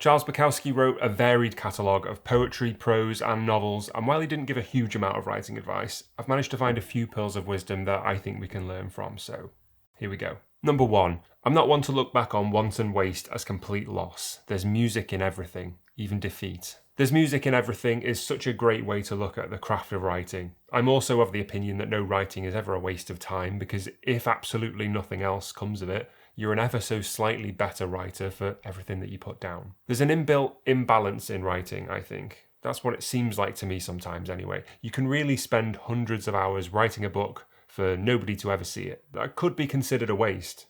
Charles Bukowski wrote a varied catalogue of poetry, prose and novels, and while he didn't give a huge amount of writing advice, I've managed to find a few pearls of wisdom that I think we can learn from, so here we go. Number 1. I'm not one to look back on wanton waste as complete loss. There's music in everything, even defeat. There's music in everything is such a great way to look at the craft of writing. I'm also of the opinion that no writing is ever a waste of time, because if absolutely nothing else comes of it, you're an ever so slightly better writer for everything that you put down. There's an inbuilt imbalance in writing, I think. That's what it seems like to me sometimes anyway. You can really spend hundreds of hours writing a book for nobody to ever see it. That could be considered a waste.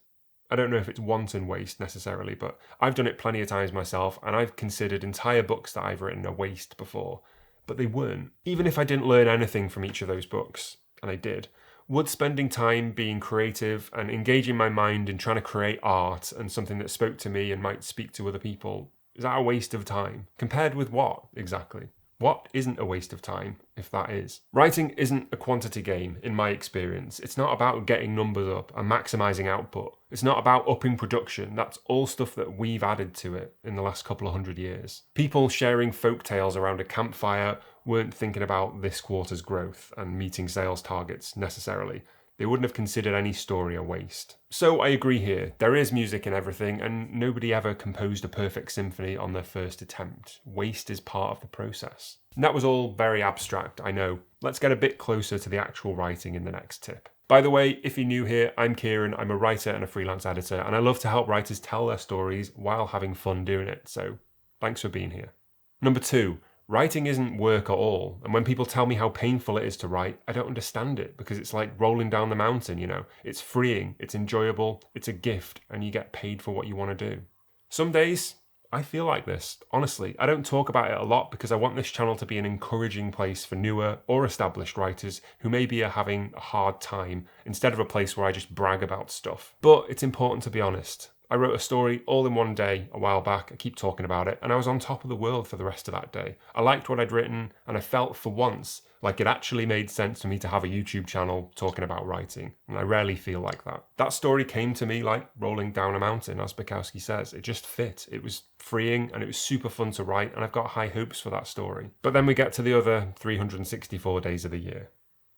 I don't know if it's wanton waste necessarily, but I've done it plenty of times myself, and I've considered entire books that I've written a waste before, but they weren't. Even if I didn't learn anything from each of those books, and I did, would spending time being creative and engaging my mind in trying to create art and something that spoke to me and might speak to other people, is that a waste of time? Compared with what, exactly? What isn't a waste of time, if that is? Writing isn't a quantity game, in my experience. It's not about getting numbers up and maximising output. It's not about upping production. That's all stuff that we've added to it in the last couple of 100 years. People sharing folk tales around a campfire weren't thinking about this quarter's growth and meeting sales targets necessarily. They wouldn't have considered any story a waste. So I agree here, there is music in everything, and nobody ever composed a perfect symphony on their first attempt. Waste is part of the process. And that was all very abstract, I know. Let's get a bit closer to the actual writing in the next tip. By the way, if you're new here, I'm Kieran, I'm a writer and a freelance editor, and I love to help writers tell their stories while having fun doing it, so thanks for being here. Number 2. Writing isn't work at all, and when people tell me how painful it is to write, I don't understand it, because it's like rolling down the mountain, you know. It's freeing, it's enjoyable, it's a gift, and you get paid for what you want to do. Some days, I feel like this. Honestly, I don't talk about it a lot because I want this channel to be an encouraging place for newer or established writers who maybe are having a hard time, instead of a place where I just brag about stuff. But it's important to be honest. I wrote a story all in one day a while back, I keep talking about it, and I was on top of the world for the rest of that day. I liked what I'd written, and I felt for once like it actually made sense for me to have a YouTube channel talking about writing, and I rarely feel like that. That story came to me like rolling down a mountain, as Bukowski says. It just fit. It was freeing, and it was super fun to write, and I've got high hopes for that story. But then we get to the other 364 days of the year.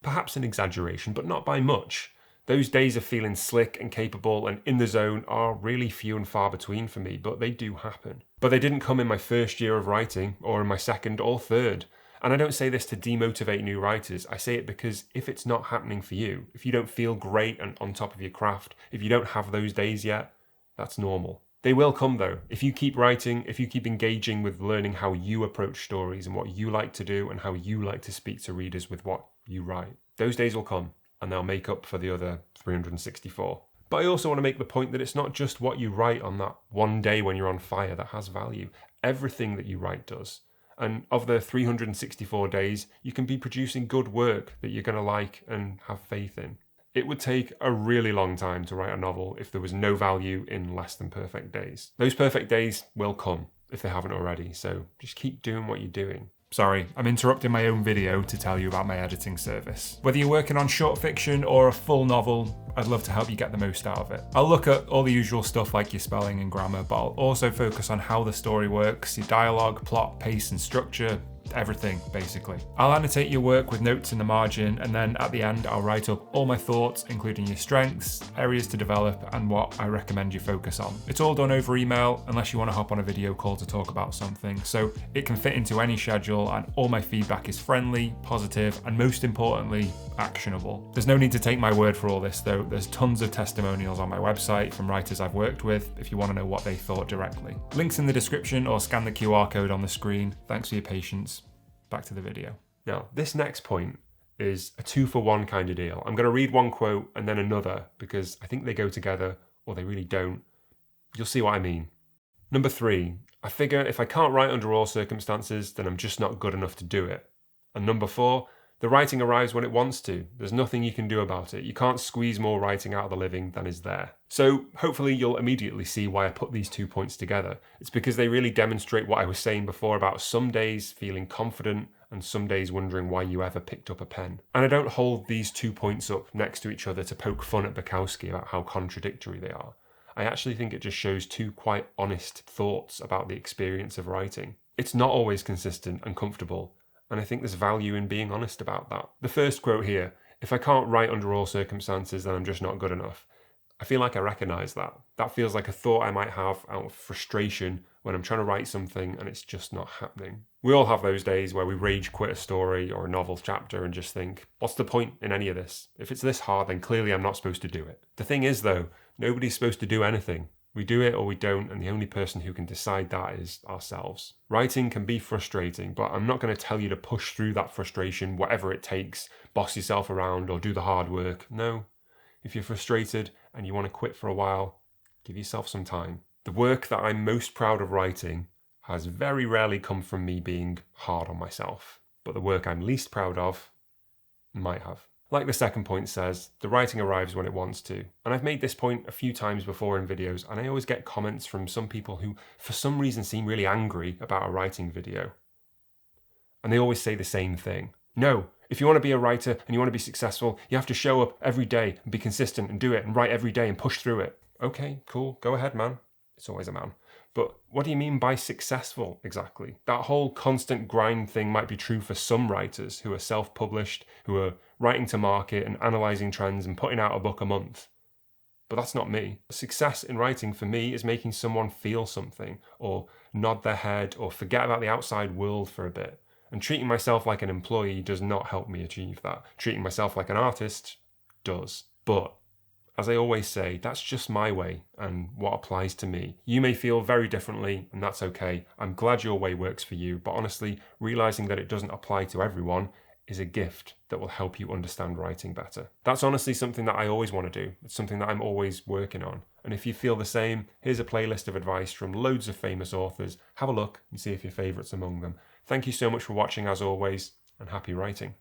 Perhaps an exaggeration, but not by much. Those days of feeling slick and capable and in the zone are really few and far between for me, but they do happen. But they didn't come in my first year of writing, or in my second or third. And I don't say this to demotivate new writers, I say it because if it's not happening for you, if you don't feel great and on top of your craft, if you don't have those days yet, that's normal. They will come though. If you keep writing, if you keep engaging with learning how you approach stories and what you like to do and how you like to speak to readers with what you write, those days will come. And they'll make up for the other 364. But I also want to make the point that it's not just what you write on that one day when you're on fire that has value. Everything that you write does. And of the 364 days, you can be producing good work that you're going to like and have faith in. It would take a really long time to write a novel if there was no value in less than perfect days. Those perfect days will come if they haven't already, so just keep doing what you're doing. Sorry, I'm interrupting my own video to tell you about my editing service. Whether you're working on short fiction or a full novel, I'd love to help you get the most out of it. I'll look at all the usual stuff like your spelling and grammar, but I'll also focus on how the story works, your dialogue, plot, pace and structure, everything basically. I'll annotate your work with notes in the margin, and then at the end I'll write up all my thoughts, including your strengths, areas to develop and what I recommend you focus on. It's all done over email unless you want to hop on a video call to talk about something, so it can fit into any schedule, and all my feedback is friendly, positive and most importantly actionable. There's no need to take my word for all this though. There's tons of testimonials on my website from writers I've worked with if you want to know what they thought directly. Links in the description or scan the QR code on the screen. Thanks for your patience. Back to the video. Now, this next point is a 2-for-1 kind of deal. I'm going to read one quote and then another because I think they go together, or they really don't. You'll see what I mean. Number 3, I figure if I can't write under all circumstances, then I'm just not good enough to do it. And number 4, the writing arrives when it wants to. There's nothing you can do about it. You can't squeeze more writing out of the living than is there. So hopefully you'll immediately see why I put these 2 points together. It's because they really demonstrate what I was saying before about some days feeling confident and some days wondering why you ever picked up a pen. And I don't hold these 2 points up next to each other to poke fun at Bukowski about how contradictory they are. I actually think it just shows two quite honest thoughts about the experience of writing. It's not always consistent and comfortable, and I think there's value in being honest about that. The first quote here, "If I can't write under all circumstances, then I'm just not good enough." I feel like I recognise that. That feels like a thought I might have out of frustration when I'm trying to write something and it's just not happening. We all have those days where we rage quit a story or a novel chapter and just think, what's the point in any of this? If it's this hard, then clearly I'm not supposed to do it. The thing is though, nobody's supposed to do anything. We do it or we don't, and the only person who can decide that is ourselves. Writing can be frustrating, but I'm not going to tell you to push through that frustration, whatever it takes, boss yourself around or do the hard work. No. If you're frustrated and you want to quit for a while, give yourself some time. The work that I'm most proud of writing has very rarely come from me being hard on myself, but the work I'm least proud of might have. Like the second point says, the writing arrives when it wants to. And I've made this point a few times before in videos, and I always get comments from some people who for some reason seem really angry about a writing video. And they always say the same thing. No, if you want to be a writer and you want to be successful, you have to show up every day and be consistent and do it and write every day and push through it. Okay, cool, go ahead, man. It's always a man. But what do you mean by successful exactly? That whole constant grind thing might be true for some writers who are self-published, who are writing to market and analysing trends and putting out a book a month. But that's not me. Success in writing for me is making someone feel something, or nod their head, or forget about the outside world for a bit. And treating myself like an employee does not help me achieve that. Treating myself like an artist does. But, as I always say, that's just my way and what applies to me. You may feel very differently, and that's okay. I'm glad your way works for you, but honestly, realising that it doesn't apply to everyone is a gift that will help you understand writing better. That's honestly something that I always want to do. It's something that I'm always working on. And if you feel the same, here's a playlist of advice from loads of famous authors. Have a look and see if your favourites among them. Thank you so much for watching as always, and happy writing.